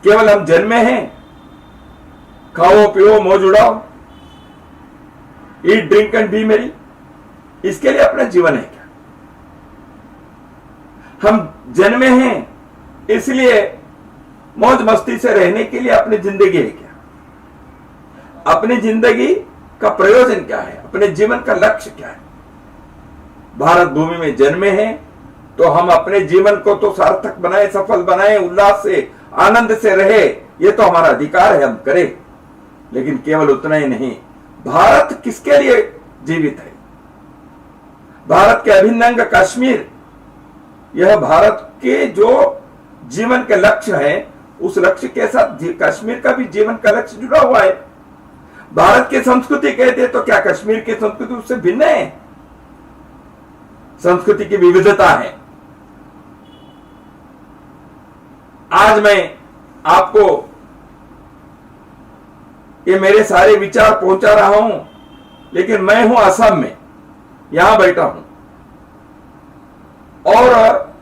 केवल हम जन्मे हैं, खाओ पियो मौज उड़ाओ, ईट ड्रिंक एंड बी मेरी, इसके लिए अपना जीवन है क्या? हम जन्मे हैं इसलिए मौज मस्ती से रहने के लिए अपनी जिंदगी है क्या? अपनी जिंदगी का प्रयोजन क्या है? अपने जीवन का लक्ष्य क्या है? भारत भूमि में जन्मे हैं तो हम अपने जीवन को तो सार्थक बनाए, सफल बनाए, उल्लास से, आनंद से रहे, ये तो हमारा अधिकार है, हम करें। लेकिन केवल उतना ही नहीं, भारत किसके लिए जीवित है? भारत के अभिन्न अंग कश्मीर, यह भारत के जो जीवन के लक्ष्य है, उस लक्ष्य के साथ कश्मीर का भी जीवन का लक्ष्य जुड़ा हुआ है। भारत की संस्कृति कहते तो क्या कश्मीर की संस्कृति उससे भिन्न है? संस्कृति की विविधता है। आज मैं आपको ये मेरे सारे विचार पहुंचा रहा हूं, लेकिन मैं हूं असम में, यहां बैठा हूं, और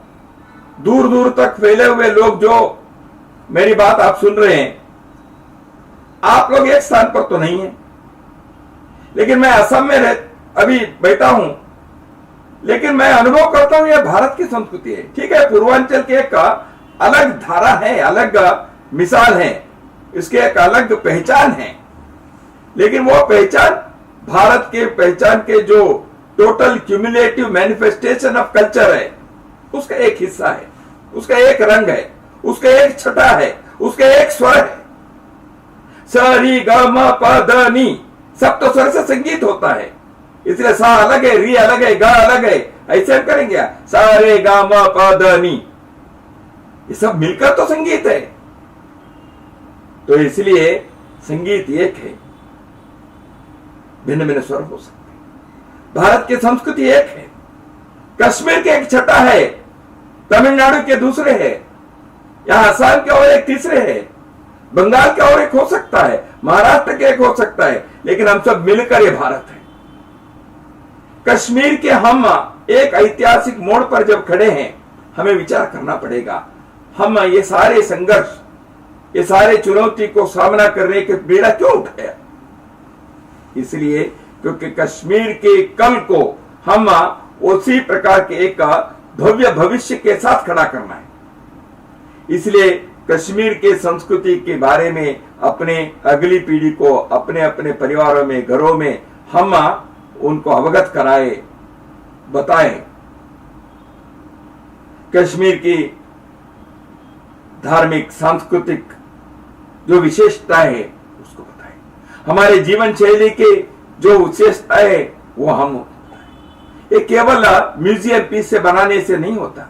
दूर दूर तक फैले हुए लोग जो मेरी बात आप सुन रहे हैं, आप लोग एक स्थान पर तो नहीं है, लेकिन मैं असम में अभी बैठा हूं, लेकिन मैं अनुभव करता हूं यह भारत की संस्कृति है। ठीक है, पूर्वांचल के एक अलग धारा है, अलग मिसाल है, इसके एक अलग पहचान है, लेकिन वो पहचान भारत के पहचान के जो total cumulative manifestation of culture है, उसका एक हिस्सा है, उसका एक रंग है, उसका एक छटा है, उसका एक स्वर है। स री ग म प ध नी, सप्त स्वर से संगीत होता है, इसलिए सा अलग है, री अलग है, ग अलग है, ऐसे हम करेंगे सा रे ग म प ध नी, ये सब मिलकर तो संगीत है। तो इसलिए संगीत एक है, भिन्न भिन्न स्वर हो सकते हैं। भारत की संस्कृति एक है, कश्मीर के एक छठा है, तमिलनाडु के दूसरे है, यहां असम के और एक तीसरे है, बंगाल के और एक हो सकता है, महाराष्ट्र के एक हो सकता है, लेकिन हम सब मिलकर ये भारत है। कश्मीर के हम एक ऐतिहासिक मोड़ पर जब खड़े हैं, हमें विचार करना पड़ेगा, हम ये सारे संघर्ष, ये सारे चुनौती को सामना करने के बेड़ा क्यों उठाया? इसलिए क्योंकि कश्मीर के कल को हम उसी प्रकार के एक भव्य भविष्य के साथ खड़ा करना है। इसलिए कश्मीर के संस्कृति के बारे में अपने अगली पीढ़ी को, अपने अपने परिवारों में, घरों में हम उनको अवगत कराए, बताएं। कश्मीर की धार्मिक, सांस्कृतिक जो विशेषता है उसको बताएं, हमारे जीवन शैली के जो विशेषता है वो हम बताएं। ये केवल म्यूजियम पीस से बनाने से नहीं होता,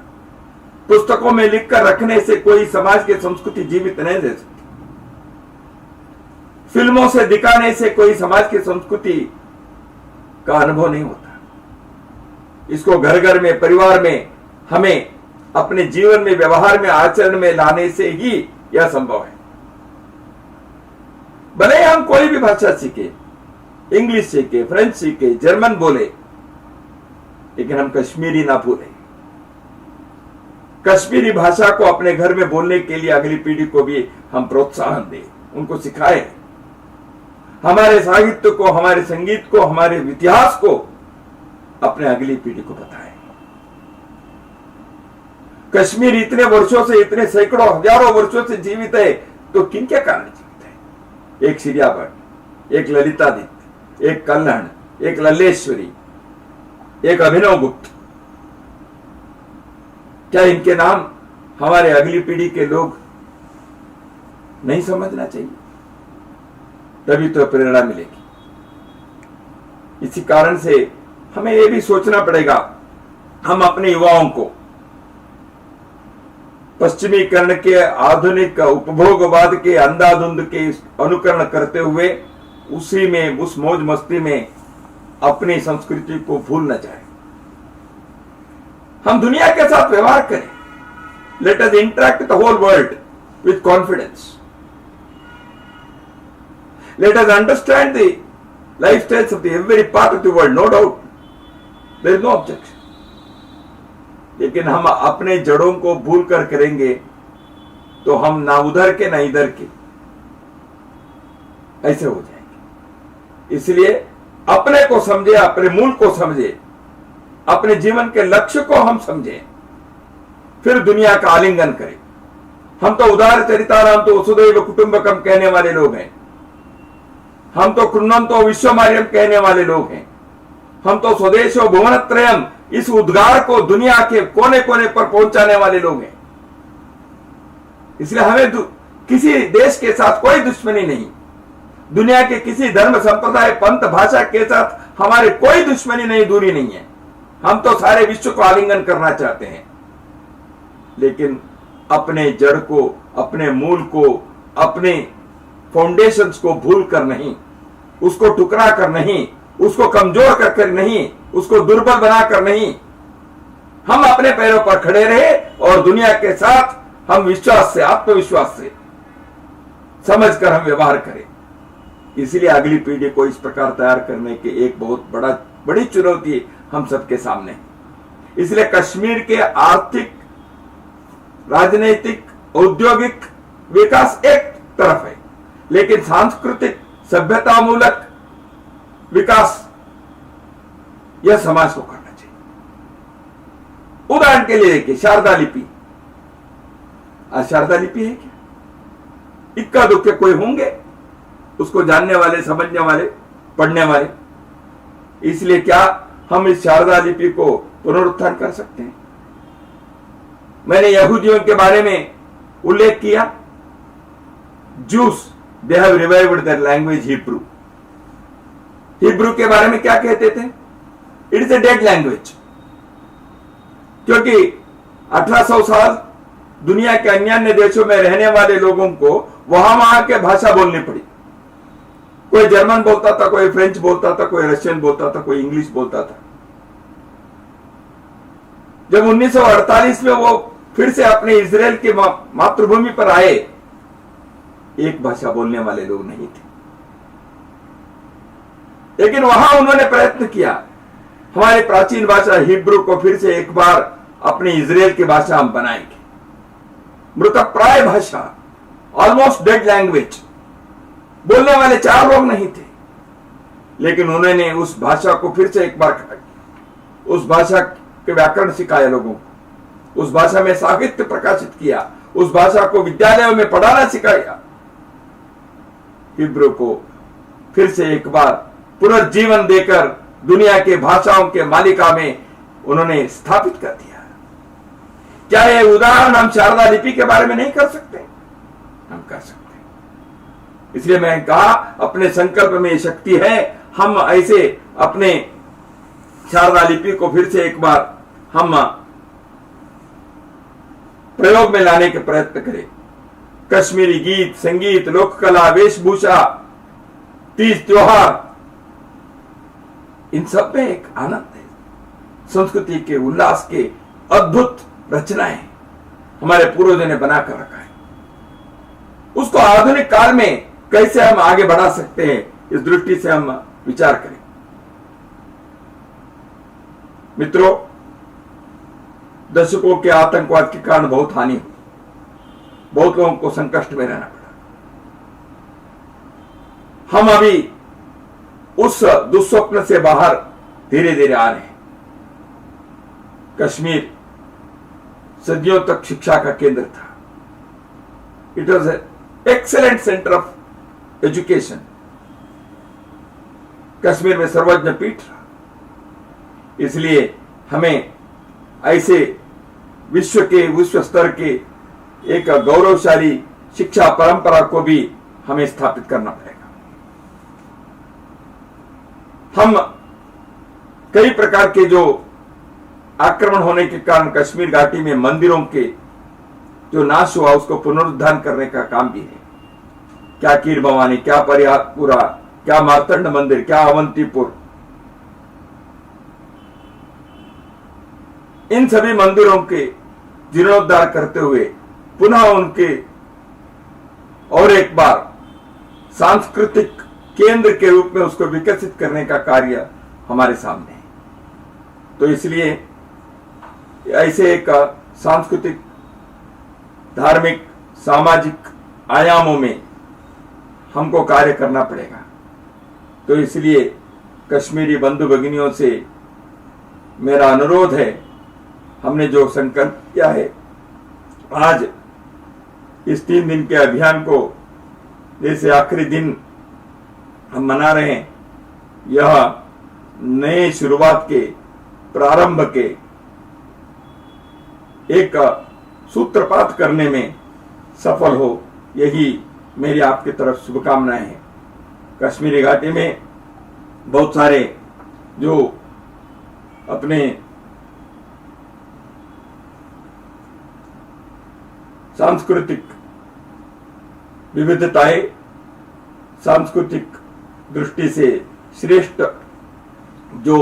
पुस्तकों में लिखकर रखने से कोई समाज की संस्कृति जीवित नहीं रह सकती, फिल्मों से दिखाने से कोई समाज की संस्कृति का अनुभव नहीं होता। इसको घर घर में, परिवार में हमें अपने जीवन में, व्यवहार में, आचरण में लाने से ही यह संभव है। भले हम कोई भी भाषा सीखे, इंग्लिश सीखे, फ्रेंच सीखे, जर्मन बोले, लेकिन हम कश्मीरी ना भूलें। कश्मीरी भाषा को अपने घर में बोलने के लिए अगली पीढ़ी को भी हम प्रोत्साहन दें, उनको सिखाएं। हमारे साहित्य को, हमारे संगीत को, हमारे इतिहास को अपने अगली पीढ़ी को बताएं। कश्मीर इतने वर्षों से, इतने सैकड़ों हजारों वर्षों से जीवित है, तो किन के कारण जीवित है? एक सिरियाबर्ड, एक ललितादित्य, एक कल्हण, एक लल्लेश्वरी, एक अभिनव गुप्त। क्या इनके नाम हमारे अगली पीढ़ी के लोग नहीं समझना चाहिए? तभी तो प्रेरणा मिलेगी। इसी कारण से हमें यह भी सोचना पड़ेगा, हम अपने युवाओं को पश्चिमीकरण के आधुनिक उपभोगवाद के अंधाधुंध के अनुकरण करते हुए उसी में, उस मौज मस्ती में अपनी संस्कृति को भूल न जाए। हम दुनिया के साथ व्यवहार करें। Let us interact the whole world with confidence. Let us understand the lifestyles of the every part of the world. No doubt, there is no objection. लेकिन हम अपने जड़ों को भूल कर करेंगे तो हम ना उधर के ना इधर के ऐसे हो जाएंगे। इसलिए अपने को समझे, अपने मूल को समझे, अपने जीवन के लक्ष्य को हम समझें, फिर दुनिया का आलिंगन करें। हम तो उदार चरिताराम तो वसुदैव कुटुंबकम कहने वाले लोग हैं। हम तो कृण्वन्तो विश्वमार्यम कहने वाले लोग हैं। हम तो स्वदेशो भुवनत्रयम इस उद्गार को दुनिया के कोने कोने पर पहुंचाने वाले लोग हैं। इसलिए हमें किसी देश के साथ कोई दुश्मनी नहीं, दुनिया के किसी धर्म संप्रदाय पंथ भाषा के साथ हमारी कोई दुश्मनी नहीं, दूरी नहीं है। हम तो सारे विश्व को आलिंगन करना चाहते हैं, लेकिन अपने जड़ को, अपने मूल को, अपने फाउंडेशंस को भूल कर नहीं, उसको टुकड़ा कर नहीं, उसको कमजोर कर नहीं, उसको दुर्बल बनाकर नहीं, हम अपने पैरों पर खड़े रहे और दुनिया के साथ हम विश्वास से, आत्मविश्वास से समझकर हम व्यवहार करें। इसलिए अगली पीढ़ी को इस प्रकार तैयार करने की एक बहुत बड़ी चुनौती हम सबके सामने है। इसलिए कश्मीर के आर्थिक, राजनीतिक, औद्योगिक विकास एक तरफ है, लेकिन सांस्कृतिक, सभ्यतामूलक विकास यह समाज को करना चाहिए। उदाहरण के लिए देखिए, शारदा लिपि। आज शारदा लिपि है क्या? इक्का दुक्के कोई होंगे उसको जानने वाले, समझने वाले, पढ़ने वाले। इसलिए क्या हम इस शारदा लिपि को पुनरुत्थान कर सकते हैं? मैंने यहूदियों के बारे में उल्लेख किया। Juice, they have revived their language Hebrew. Hebrew के बारे में क्या कहते थे? It is a dead language. क्योंकि 1800 साल दुनिया के अन्य देशों में रहने वाले लोगों को वहां के भाषा बोलनी पड़ी। कोई जर्मन बोलता था, कोई फ्रेंच बोलता था, कोई रशियन बोलता था, कोई इंग्लिश बोलता था। जब 1948 में वो फिर से अपने इजराइल की मातृभूमि पर आए, एक भाषा बोलने वाले लोग नहीं थे, लेकिन वहां उन्होंने प्रयत्न किया हमारी प्राचीन भाषा हिब्रू को फिर से एक बार अपनी इजराइल की भाषा हम बनाएंगे। मृतप्राय भाषा, ऑलमोस्ट डेड लैंग्वेज, बोलने वाले 4 लोग नहीं थे, लेकिन उन्होंने उस भाषा को फिर से एक बार खड़ा किया। उस भाषा के व्याकरण सिखाया लोगों को, उस भाषा में साहित्य प्रकाशित किया, उस भाषा को विद्यालयों में पढ़ाना सिखाया। हिब्रू को फिर से एक बार पुनर्जीवन देकर दुनिया के भाषाओं के मालिका में उन्होंने स्थापित कर दिया। क्या यह उदाहरण हम शारदा लिपि के बारे में नहीं कर सकते? हम कर सकते। इसलिए मैं कहा, अपने संकल्प में शक्ति है। हम ऐसे अपने शारदा लिपि को फिर से एक बार हम प्रयोग में लाने के प्रयत्न करें। कश्मीरी गीत, संगीत, लोक कला, वेशभूषा, तीज त्योहार, इन सब में एक आनंद है। संस्कृति के, उल्लास के अद्भुत रचनाएं हमारे पूर्वजों ने बनाकर रखा है। उसको आधुनिक काल में कैसे हम आगे बढ़ा सकते हैं, इस दृष्टि से हम विचार करें। मित्रों, दशकों के आतंकवाद के कारण बहुत हानि हुई, बहुत लोगों को संकट में रहना पड़ा। हम अभी उस दुस्वप्न से बाहर धीरे धीरे आ रहे हैं। कश्मीर सदियों तक शिक्षा का केंद्र था। It was excellent centre of education. Kashmir में सर्वज्ञ पीठ रहा। इसलिए हमें ऐसे विश्व स्तर के एक गौरवशाली शिक्षा परंपरा को भी हमें स्थापित करना पड़ेगा। हम कई प्रकार के जो आक्रमण होने के कारण कश्मीर घाटी में मंदिरों के जो नाश हुआ उसको पुनरुद्धार करने का काम भी है। क्या कीर भवानी, क्या परिहारपुरा, क्या मार्तंड मंदिर, क्या अवंतीपुर, इन सभी मंदिरों के जीर्णोद्धार करते हुए पुनः उनके और एक बार सांस्कृतिक केंद्र के रूप में उसको विकसित करने का कार्य हमारे सामने है। तो इसलिए ऐसे एक सांस्कृतिक, धार्मिक, सामाजिक आयामों में हमको कार्य करना पड़ेगा। तो इसलिए कश्मीरी बंधु भगिनियों से मेरा अनुरोध है, हमने जो संकल्प किया है आज इस 3 दिन के अभियान को, जैसे आखिरी दिन हम मना रहे हैं, यह नए शुरुआत के, प्रारंभ के एक सूत्रपात करने में सफल हो, यही मेरी आपकी तरफ शुभकामनाएं हैं। कश्मीरी घाटी में बहुत सारे जो अपने सांस्कृतिक विविधताएं, सांस्कृतिक दृष्टि से श्रेष्ठ जो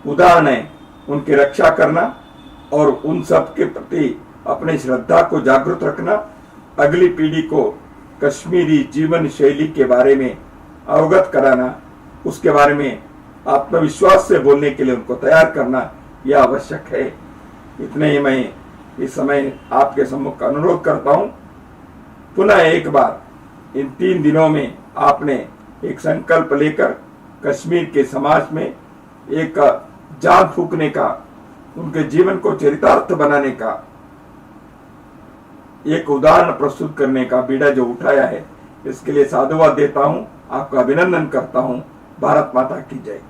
उदाहरण है उनकी रक्षा करना और उन सब के प्रति अपने श्रद्धा को जागृत रखना, अगली पीढ़ी को कश्मीरी जीवन शैली के बारे में अवगत कराना, उसके बारे में आत्मविश्वास से बोलने के लिए उनको तैयार करना, यह आवश्यक है। इतने ही मैं इस समय आपके सम्मुख अनुरोध करता हूं। पुनः एक बार इन 3 दिनों में आपने एक संकल्प लेकर कश्मीर के समाज में एक जान फूंकने का, उनके जीवन को चरितार्थ बनाने का, एक उदाहरण प्रस्तुत करने का बीड़ा जो उठाया है, इसके लिए साधुवाद देता हूं, आपका अभिनंदन करता हूं। भारत माता की जय।